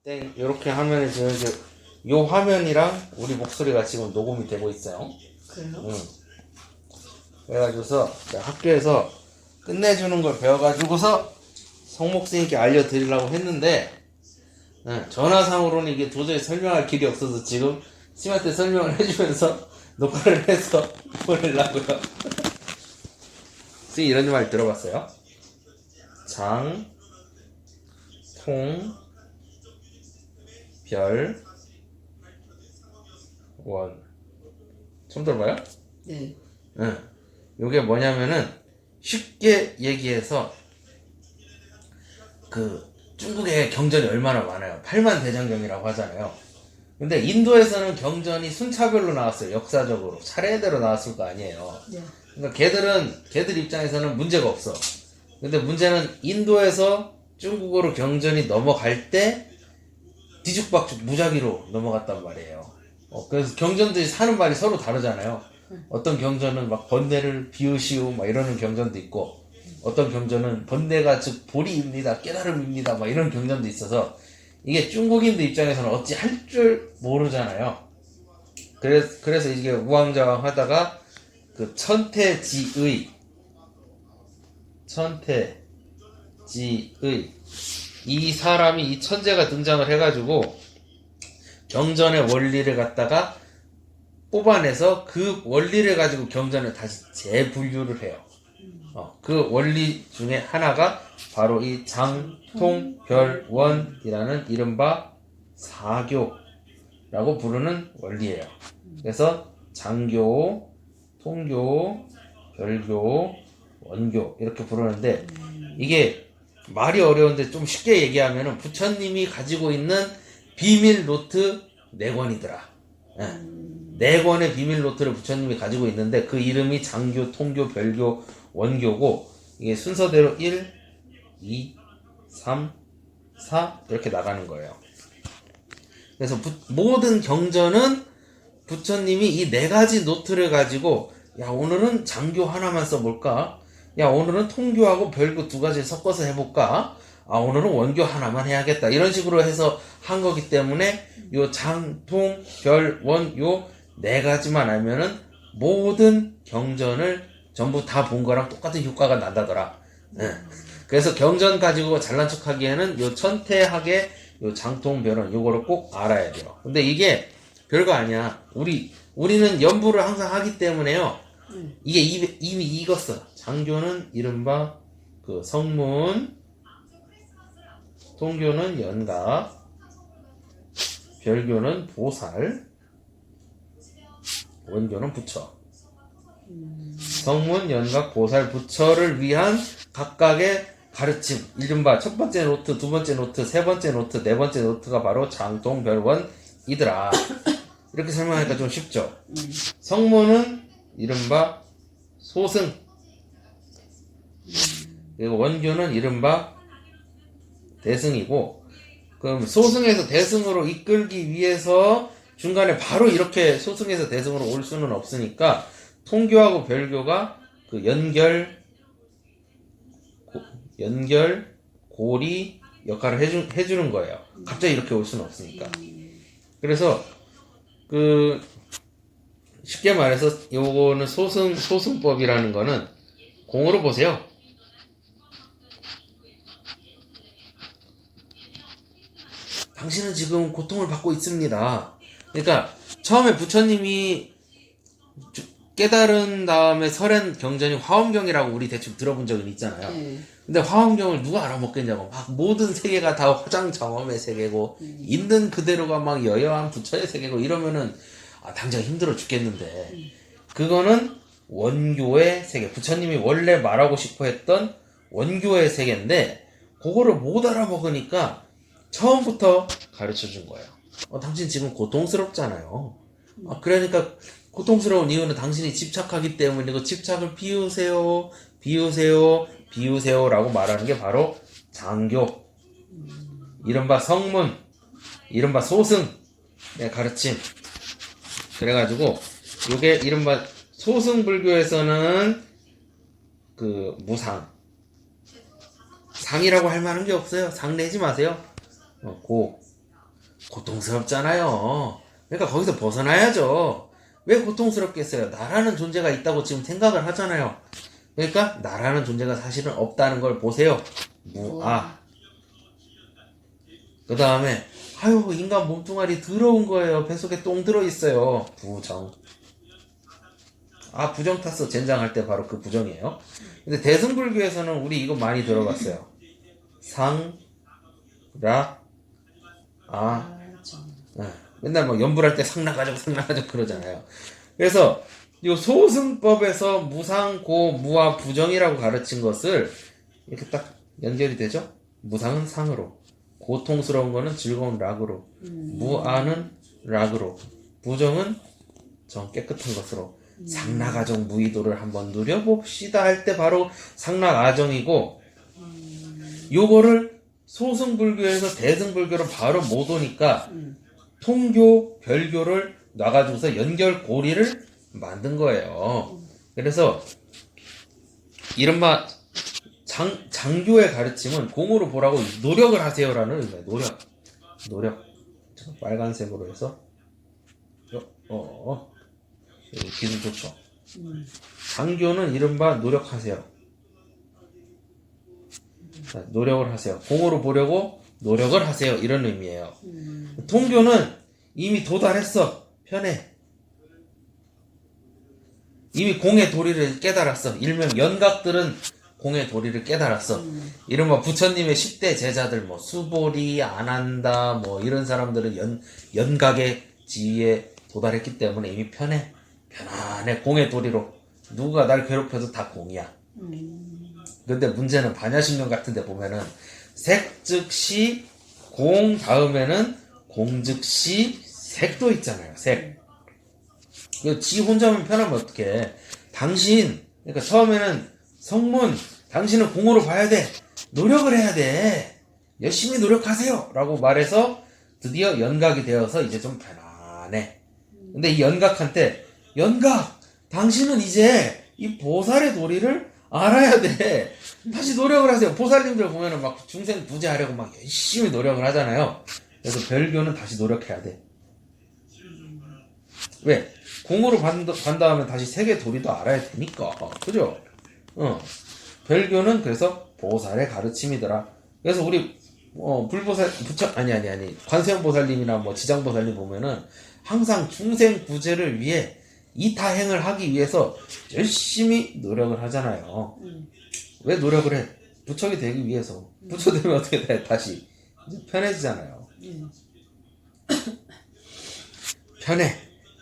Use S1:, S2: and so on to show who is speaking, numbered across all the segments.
S1: 땡 이렇게 하면 이제 요 화면이랑 우리 목소리가 지금 녹음이 되고 있어요.
S2: 그래요?
S1: 응. 그래가지고서 학교에서 끝내주는 걸 배워가지고서 성목스님께 알려드리려고 했는데 전화상으로는 이게 도저히 설명할 길이 없어서 지금 스님한테 설명을 해주면서 녹화를 해서 보내려고요. 스님 이런 말 들어봤어요? 장, 통, 별, 원. 처음 들어봐요?
S2: 네.
S1: 응. 요게 뭐냐면은 쉽게 얘기해서 그 중국에 경전이 얼마나 많아요. 8만 대장경이라고 하잖아요. 근데 인도에서는 경전이 순차별로 나왔어요. 역사적으로 차례대로 나왔을 거 아니에요.
S2: 네.
S1: 그러니까 걔들 입장에서는 문제가 없어. 근데 문제는 인도에서 중국어로 경전이 넘어갈 때 뒤죽박죽 무작위로 넘어갔단 말이에요. 그래서 경전들이 사는 말이 서로 다르잖아요. 어떤 경전은 막 번뇌를 비우시오 막 이러는 경전도 있고, 어떤 경전은 번뇌가 즉 보리입니다, 깨달음입니다 막 이런 경전도 있어서 이게 중국인들 입장에서는 어찌 할 줄 모르잖아요. 그래서 이게 우왕좌왕 하다가 그 천태지의 이 사람이 이 천재가 등장을 해가지고 경전의 원리를 갖다가 뽑아내서 그 원리를 가지고 경전을 다시 재분류를 해요. 그 원리 중에 하나가 바로 이 장통별원이라는 이른바 사교라고 부르는 원리예요. 그래서 장교, 통교, 별교, 원교 이렇게 부르는데, 이게 말이 어려운데 좀 쉽게 얘기하면은 부처님이 가지고 있는 비밀 노트 4권이더라. 4권의 비밀 노트를 부처님이 가지고 있는데 그 이름이 장교, 통교, 별교, 원교고, 이게 순서대로 1, 2, 3, 4 이렇게 나가는 거예요. 그래서 모든 경전은 부처님이 이 4가지 노트를 가지고, 야 오늘은 장교 하나만 써볼까? 야 오늘은 통교하고 별교 2가지 섞어서 해볼까? 아 오늘은 원교 하나만 해야겠다, 이런 식으로 해서 한 거기 때문에 요 장, 통, 별, 원 요 4가지만 알면은 모든 경전을 전부 다 본 거랑 똑같은 효과가 난다더라. 그래서 경전 가지고 잘난 척 하기에는 요 천태학의 요 장통, 별원 요거를 꼭 알아야 돼요. 근데 이게 별거 아니야. 우리는 연부를 항상 하기 때문에요. 이게 이미 익었어. 장교는 이른바 그 성문, 통교는 연각, 별교는 보살, 원교는 부처. 성문, 연각, 보살, 부처를 위한 각각의 가르침, 이른바 첫 번째 노트, 두 번째 노트, 세 번째 노트, 네 번째 노트가 바로 장통, 별원이더라. 이렇게 설명하니까 좀 쉽죠. 성문은 이른바 소승, 그리고 원교는 이른바 대승이고, 그럼 소승에서 대승으로 이끌기 위해서 중간에 바로 이렇게 소승에서 대승으로 올 수는 없으니까 통교하고 별교가 그 연결, 고리 역할을 해주는 거예요. 갑자기 이렇게 올 수는 없으니까. 그래서 그 쉽게 말해서 요거는 소승법이라는 거는 공으로 보세요. 당신은 지금 고통을 받고 있습니다. 그러니까 처음에 부처님이 깨달은 다음에 설한 경전이 화엄경이라고 우리 대충 들어본 적은 있잖아요. 근데 화엄경을 누가 알아먹겠냐고. 막 모든 세계가 다 화장정엄의 세계고 있는 그대로가 막 여여한 부처의 세계고 이러면은 당장 힘들어 죽겠는데, 그거는 원교의 세계, 부처님이 원래 말하고 싶어 했던 원교의 세계인데 그거를 못 알아먹으니까 처음부터 가르쳐준 거예요. 당신 지금 고통스럽잖아요. 그러니까 고통스러운 이유는 당신이 집착하기 때문이고, 집착을 비우세요 라고 말하는 게 바로 장교, 이른바 성문, 이른바 소승의 가르침. 그래가지고 요게 이른바 소승불교에서는 그 무상, 상이라고 할 만한 게 없어요. 상 내지 마세요. 고통스럽잖아요. 그러니까 거기서 벗어나야죠. 왜 고통스럽겠어요? 나라는 존재가 있다고 지금 생각을 하잖아요. 그러니까 나라는 존재가 사실은 없다는 걸 보세요. 무아. 그 다음에 아유 인간 몸뚱아리 더러운 거예요. 뱃속에 똥 들어있어요. 부정. 아 부정 탔어. 젠장할 때 바로 그 부정이에요. 근데 대승불교에서는 우리 이거 많이 들어봤어요. 상, 라, 아. 네. 맨날 막 연불할 때 상나가지고 그러잖아요. 그래서 이 소승법에서 무상, 고, 무와 부정이라고 가르친 것을 이렇게 딱 연결이 되죠. 무상은 상으로, 고통스러운 거는 즐거운 락으로, 무아는 락으로, 부정은 정 깨끗한 것으로 상락아정 무의도를 한번 누려봅시다 할 때 바로 상락아정이고, 요거를 소승불교에서 대승불교로 바로 못 오니까 통교, 별교를 놔가지고서 연결고리를 만든 거예요. 그래서 이른바 장교의 가르침은 공으로 보라고 노력을 하세요라는 의미예요. 노력. 빨간색으로 해서 여기 기술 좋죠. 장교는 이른바 노력하세요. 자, 노력을 하세요. 공으로 보려고 노력을 하세요. 이런 의미예요. 통교는 이미 도달했어. 편해. 이미 공의 도리를 깨달았어. 일명 연각들은 공의 도리를 깨달았어. 이른바 부처님의 10대 제자들, 뭐, 수보리, 안한다, 뭐, 이런 사람들은 연각의 지위에 도달했기 때문에 이미 편해. 편안해. 공의 도리로. 누가 날 괴롭혀도 다 공이야. 근데 문제는 반야심경 같은 데 보면은, 색 즉시 공 다음에는 공 즉시 색도 있잖아요. 색. 지 혼자만 편하면 어떡해. 당신, 그러니까 처음에는 성문, 당신은 공으로 봐야 돼. 노력을 해야 돼. 열심히 노력하세요. 라고 말해서 드디어 연각이 되어서 이제 좀 편안해. 근데 이 연각한테, 연각! 당신은 이제 이 보살의 도리를 알아야 돼. 다시 노력을 하세요. 보살님들 보면은 막 중생 부재하려고 막 열심히 노력을 하잖아요. 그래서 별교는 다시 노력해야 돼. 왜? 공으로 간다 하면 다시 세계 도리도 알아야 되니까. 그죠? 별교는 그래서 보살의 가르침이더라. 그래서 우리, 불보살, 관세음 보살님이나 뭐 지장보살님 보면은 항상 중생 구제를 위해 이타행을 하기 위해서 열심히 노력을 하잖아요. 왜 노력을 해? 부처가 되기 위해서. 부처 되면 어떻게 돼? 다시. 이제 편해지잖아요. 편해.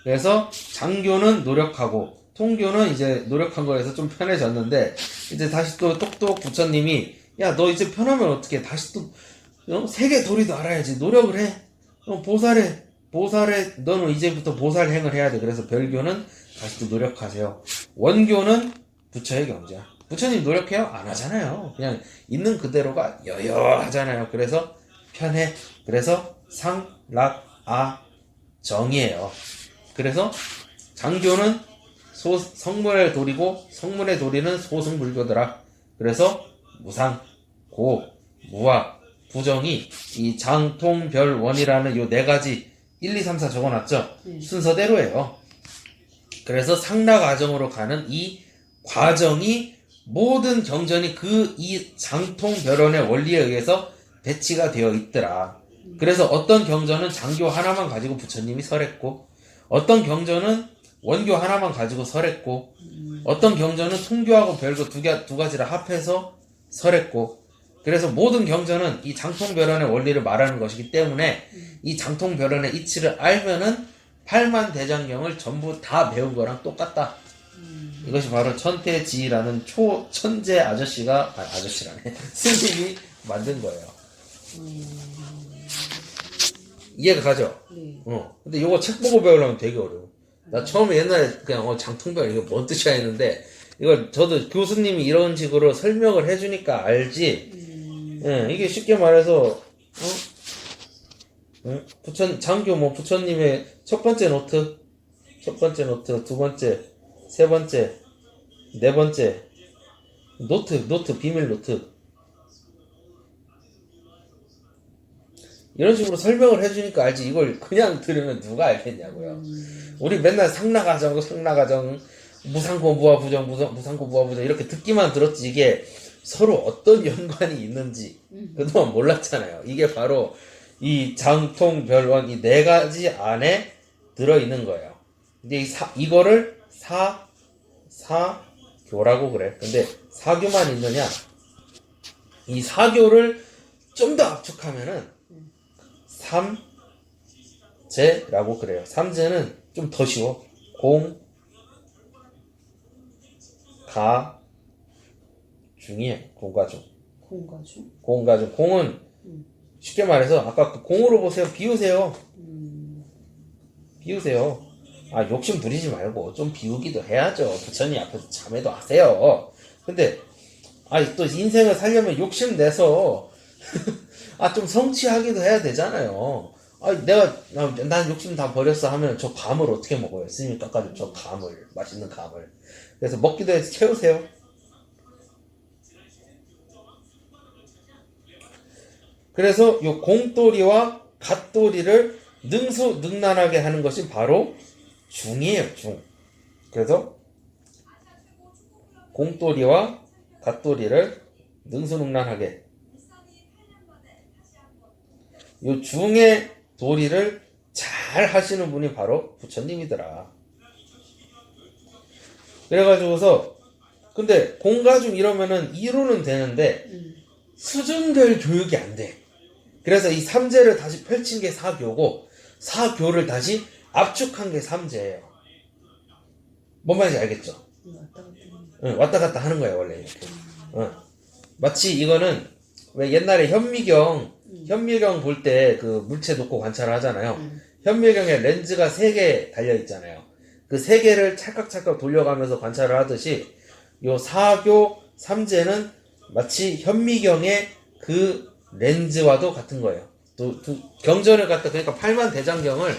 S1: 그래서 장교는 노력하고 통교는 이제 노력한 거에서 좀 편해졌는데 이제 다시 또 똑똑 부처님이 야 너 이제 편하면 어떻게 다시 또 세계 도리도 알아야지 노력을 해. 보살에 너는 이제부터 보살행을 해야 돼. 그래서 별교는 다시 또 노력하세요. 원교는 부처의 경지야. 부처님 노력해요? 안 하잖아요. 그냥 있는 그대로가 여여하잖아요. 그래서 편해. 그래서 상, 락, 아, 정이에요. 그래서 장교는 성문의 도리고 성문의 도리는 소승불교더라. 그래서 무상, 고, 무와, 부정이 이 장, 통, 별, 원이라는 요 네 가지 1, 2, 3, 4 적어놨죠. 순서대로예요. 그래서 상락아정으로 가는 이 과정이 모든 경전이 그 이 장통별원의 원리에 의해서 배치가 되어 있더라. 그래서 어떤 경전은 장교 하나만 가지고 부처님이 설했고 어떤 경전은 원교 하나만 가지고 설했고 어떤 경전은 통교하고 별교 두 가지를 합해서 설했고 그래서 모든 경전은 이 장통별원의 원리를 말하는 것이기 때문에 이 장통별원의 이치를 알면은 팔만대장경을 전부 다 배운 거랑 똑같다. 이것이 바로 천태지라는 초천재 아저씨라네. 스님이 만든 거예요. 이해가 가죠?
S2: 네.
S1: 근데 이거 책 보고 배우려면 되게 어려워. 나 처음에 옛날에 그냥 장통별 이거 뭔 뜻이야 했는데 이걸 저도 교수님이 이런 식으로 설명을 해주니까 알지. 이게 쉽게 말해서 장교 뭐 부처님의 첫 번째 노트, 두 번째, 세 번째, 네 번째 노트 비밀 노트. 이런 식으로 설명을 해주니까 알지. 이걸 그냥 들으면 누가 알겠냐고요. 우리 맨날 상나가정, 무상고 부하 부정, 무상고 부하 부정 이렇게 듣기만 들었지 이게 서로 어떤 연관이 있는지 그동안 몰랐잖아요. 이게 바로 이 장통별원 이 네 가지 안에 들어있는 거예요. 근데 이거를 사교라고 그래. 근데 사교만 있느냐? 이 사교를 좀 더 압축하면은 삼재라고 그래요. 삼재는 좀 더 쉬워. 공가중이에요. 공가중. 공은 쉽게 말해서 아까 그 공으로 보세요. 비우세요. 아 욕심 부리지 말고 좀 비우기도 해야죠. 부처님 앞에서 참회도 하세요. 근데 또 인생을 살려면 욕심 내서 좀 성취하기도 해야 되잖아요. 난 욕심 다 버렸어 하면 저 감을 어떻게 먹어요? 스님이 깎아준 저 감을, 맛있는 감을. 그래서 먹기도 해서 채우세요. 그래서 요 공돌이와 갓돌이를 능수능란하게 하는 것이 바로 중이에요, 중. 그래서 공돌이와 갓돌이를 능수능란하게 요 중의 도리를 잘 하시는 분이 바로 부처님이더라. 그래가지고서 근데 공가중 이러면은 이론은 되는데 수준별 교육이 안 돼. 그래서 이 삼재를 다시 펼친 게 사교고 사교를 다시 압축한 게 삼재예요. 뭔 말인지 알겠죠? 왔다 갔다 하는 거야 원래 이렇게. 마치 이거는 왜 옛날에 현미경 볼 때 그 물체 놓고 관찰을 하잖아요. 현미경에 렌즈가 3개 달려 있잖아요. 그 3개를 찰칵찰칵 돌려가면서 관찰을 하듯이 요 사교 삼재는 마치 현미경의 그 렌즈와도 같은 거예요. 경전을 갖다 그러니까 팔만대장경을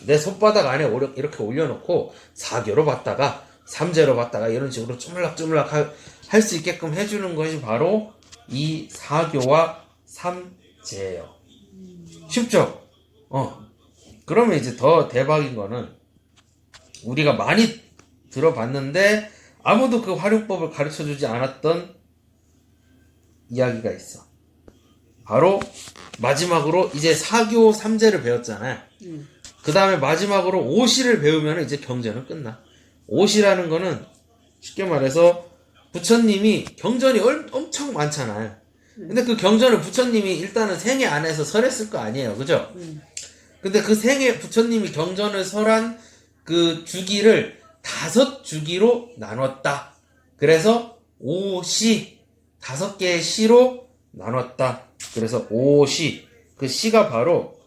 S1: 내 손바닥 안에 이렇게 올려놓고 사교로 봤다가 삼재로 봤다가 이런 식으로 쪼물락쪼물락 할 수 있게끔 해주는 것이 바로 이 사교와 삼재예요. 쉽죠? 그러면 이제 더 대박인 거는 우리가 많이 들어봤는데 아무도 그 활용법을 가르쳐주지 않았던 이야기가 있어. 바로 마지막으로 이제 사교 삼재를 배웠잖아요. 그 다음에 마지막으로 오시를 배우면 이제 경전은 끝나. 오시라는 거는 쉽게 말해서 부처님이 경전이 엄청 많잖아요. 근데 그 경전을 부처님이 일단은 생애 안에서 설했을 거 아니에요. 그죠? 근데 그 생애 부처님이 경전을 설한 그 주기를 5주기로 나눴다. 그래서 오시 5개의 시로 나눴다. 그래서 오시 그 시가 바로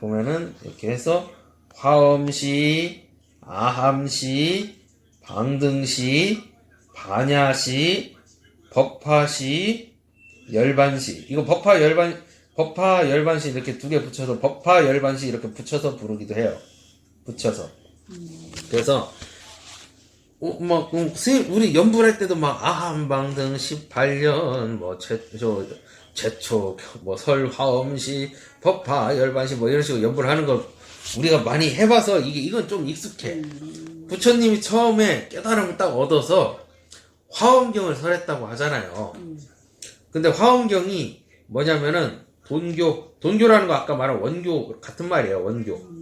S1: 보면은 이렇게 해서 화엄시, 아함시, 방등시, 반야시, 법화시, 열반시. 이거 법화 열반시 이렇게 2개 붙여서 법화 열반시 이렇게 붙여서 부르기도 해요. 붙여서. 그래서 우리 연불할 때도 막 아함방등 18년 최초 설화엄시 법화 열반시 이런 식으로 연불하는 거 우리가 많이 해봐서 이건 좀 익숙해. 부처님이 처음에 깨달음을 딱 얻어서 화엄경을 설했다고 하잖아요. 근데 화엄경이 뭐냐면은 돈교라는 거 아까 말한 원교 같은 말이에요. 원교.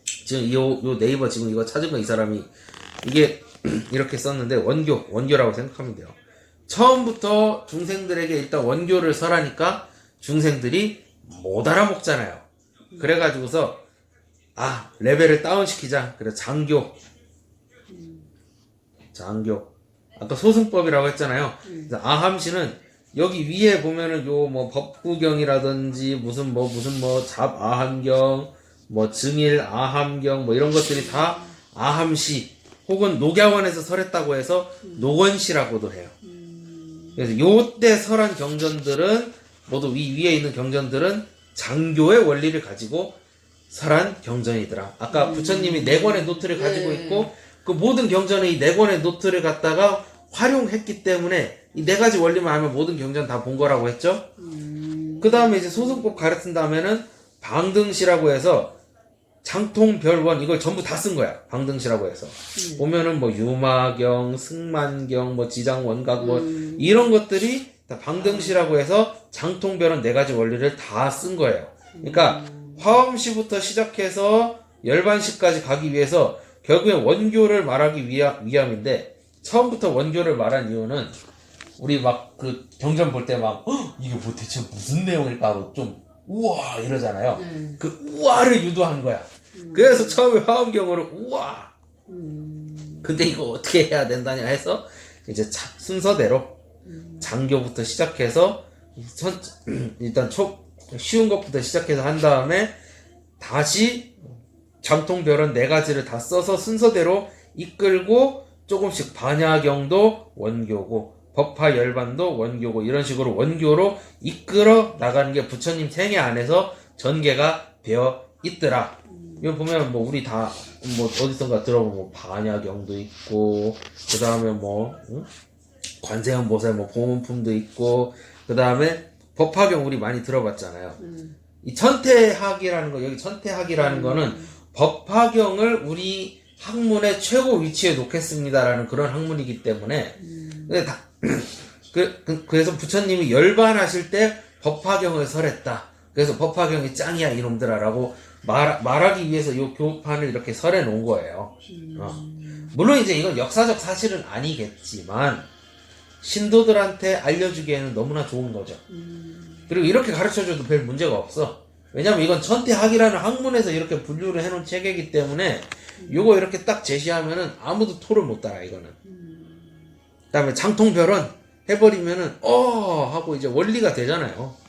S1: 지금 요 네이버 지금 이거 찾은 거 이 사람이 이게 이렇게 썼는데 원교라고 생각하면 돼요. 처음부터 중생들에게 일단 원교를 설하니까 중생들이 못 알아먹잖아요. 그래가지고서 레벨을 다운시키자. 그래서 장교. 아까 소승법이라고 했잖아요. 그래서 아함시는 여기 위에 보면은 법구경이라든지 무슨 잡아함경, 증일 아함경 이런 것들이 다 아함시 혹은 녹야원에서 설했다고 해서 녹원시라고도 해요. 그래서 요때 설한 경전들은 모두 위에 있는 경전들은 장교의 원리를 가지고 설한 경전이더라. 아까 부처님이 4권의 노트를 가지고 있고 그 모든 경전에 이 4권의 노트를 갖다가 활용했기 때문에 이 4가지 원리만 알면 모든 경전 다 본 거라고 했죠. 그 다음에 이제 소승법 가르친 다음에는 방등시라고 해서 장통별원 이걸 전부 다 쓴 거야. 방등시라고 해서. 보면은 뭐 유마경, 승만경, 뭐 지장원각 이런 것들이 다 방등시라고 해서 장통별원 4가지 원리를 다 쓴 거예요. 그러니까 화엄시부터 시작해서 열반시까지 가기 위해서 결국엔 원교를 말하기 위함인데, 처음부터 원교를 말한 이유는 우리 막 그 경전 볼 때 막 이게 뭐 대체 무슨 내용일까 하고 좀 우와 이러잖아요. 그 우와를 유도한 거야. 그래서 처음에 화엄경으로 우와. 근데 이거 어떻게 해야 된다냐 해서 이제 순서대로 장교부터 시작해서 일단 쉬운 것부터 시작해서 한 다음에 다시 장통별원 4가지를 다 써서 순서대로 이끌고 조금씩 반야경도 원교고 법화열반도 원교고 이런 식으로 원교로 이끌어 나가는 게 부처님 생애 안에서 전개가 되어 있더라. 이거 보면 뭐 우리 다 뭐 어디선가 들어보면 뭐 반야경도 있고, 그 다음에 뭐 관세음보살 뭐 보문품도 있고, 그 다음에 법화경 우리 많이 들어봤잖아요. 이 천태학이라는 거, 여기 천태학이라는 거는 법화경을 우리 학문의 최고 위치에 놓겠습니다라는 그런 학문이기 때문에, 그래서 부처님이 열반하실 때 법화경을 설했다. 그래서 법화경이 짱이야 이놈들아라고 말하기 위해서 요 교판을 이렇게 설해 놓은 거예요. 물론 이제 이건 역사적 사실은 아니겠지만 신도들한테 알려주기에는 너무나 좋은 거죠. 그리고 이렇게 가르쳐줘도 별 문제가 없어. 왜냐면 이건 천태학이라는 학문에서 이렇게 분류를 해놓은 체계이기 때문에 요거 이렇게 딱 제시하면은 아무도 토를 못 달아 이거는. 그 다음에 장통별원 해버리면은 하고 이제 원리가 되잖아요.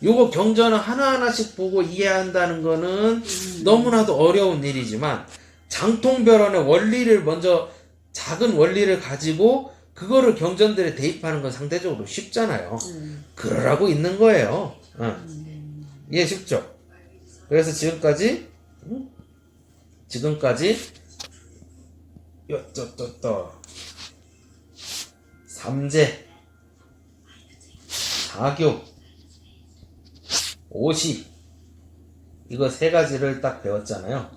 S1: 요거 경전을 하나하나씩 보고 이해한다는 거는 너무나도 어려운 일이지만, 장통별원의 원리를 먼저 작은 원리를 가지고 그거를 경전들에 대입하는 건 상대적으로 쉽잖아요. 그러라고 있는 거예요. 이해 쉽죠? 그래서 지금까지 삼재, 사교, 오시 이거 3가지를 딱 배웠잖아요.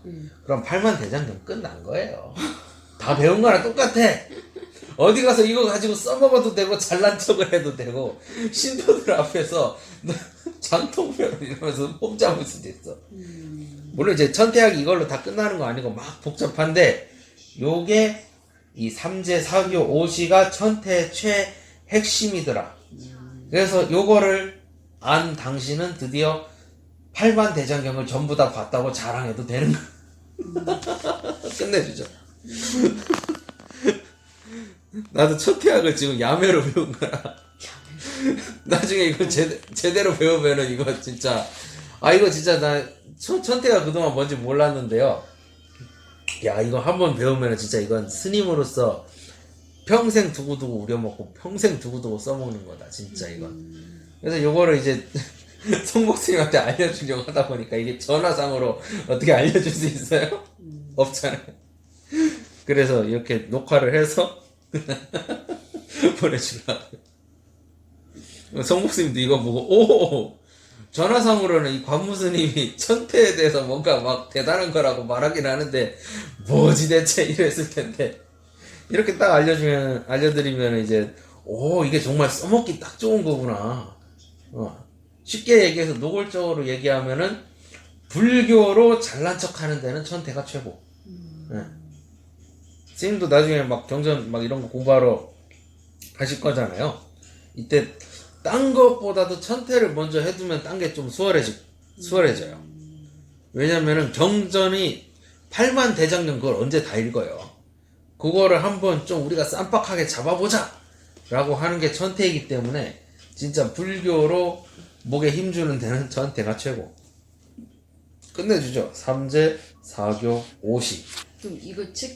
S1: 그럼 팔만대장경 끝난 거예요. 다 배운 거랑 똑같아. 어디 가서 이거 가지고 써먹어도 되고 잘난 척을 해도 되고 신도들 앞에서 장통별 이러면서 폼 잡을 수도 있어. 물론 이제 천태학이 이걸로 다 끝나는 거 아니고 막 복잡한데, 요게 이 삼재, 사교, 오시가 천태의 최핵심이더라. 그래서 요거를 안 당신은 드디어 팔만대장경을 전부 다 봤다고 자랑해도 되는 거야. 끝내주죠. 나도 천태학을 지금 야매로 배운 거라. 나중에 이거 제대로 배우면은 이거 진짜 나 천태가 그동안 뭔지 몰랐는데요. 야, 이거 한번 배우면은 진짜 이건 스님으로서 평생 두고두고 우려먹고 평생 두고두고 써먹는 거다 진짜 이건. 그래서 요거를 이제 송복스님한테 알려주려고 하다 보니까 이게 전화상으로 어떻게 알려줄 수 있어요? 없잖아요. 그래서 이렇게 녹화를 해서 보내주려고. 송복스님도 이거 보고 전화상으로는 이 관무스님이 천태에 대해서 뭔가 막 대단한 거라고 말하긴 하는데 뭐지 대체 이랬을 텐데, 이렇게 딱 알려드리면 이제 이게 정말 써먹기 딱 좋은 거구나. 쉽게 얘기해서 노골적으로 얘기하면은 불교로 잘난 척 하는 데는 천태가 최고. 스님도 나중에 막 경전 막 이런 거 공부하러 가실 거잖아요. 이때 딴 것보다도 천태를 먼저 해두면 딴 게 좀 수월해져요. 왜냐면은 경전이 8만대장경 그걸 언제 다 읽어요. 그거를 한번 좀 우리가 쌈박하게 잡아보자 라고 하는 게 천태이기 때문에 진짜 불교로 목에 힘주는 데는 천태가 최고. 끝내주죠. 삼재, 사교, 오시.
S2: 그럼 이거 책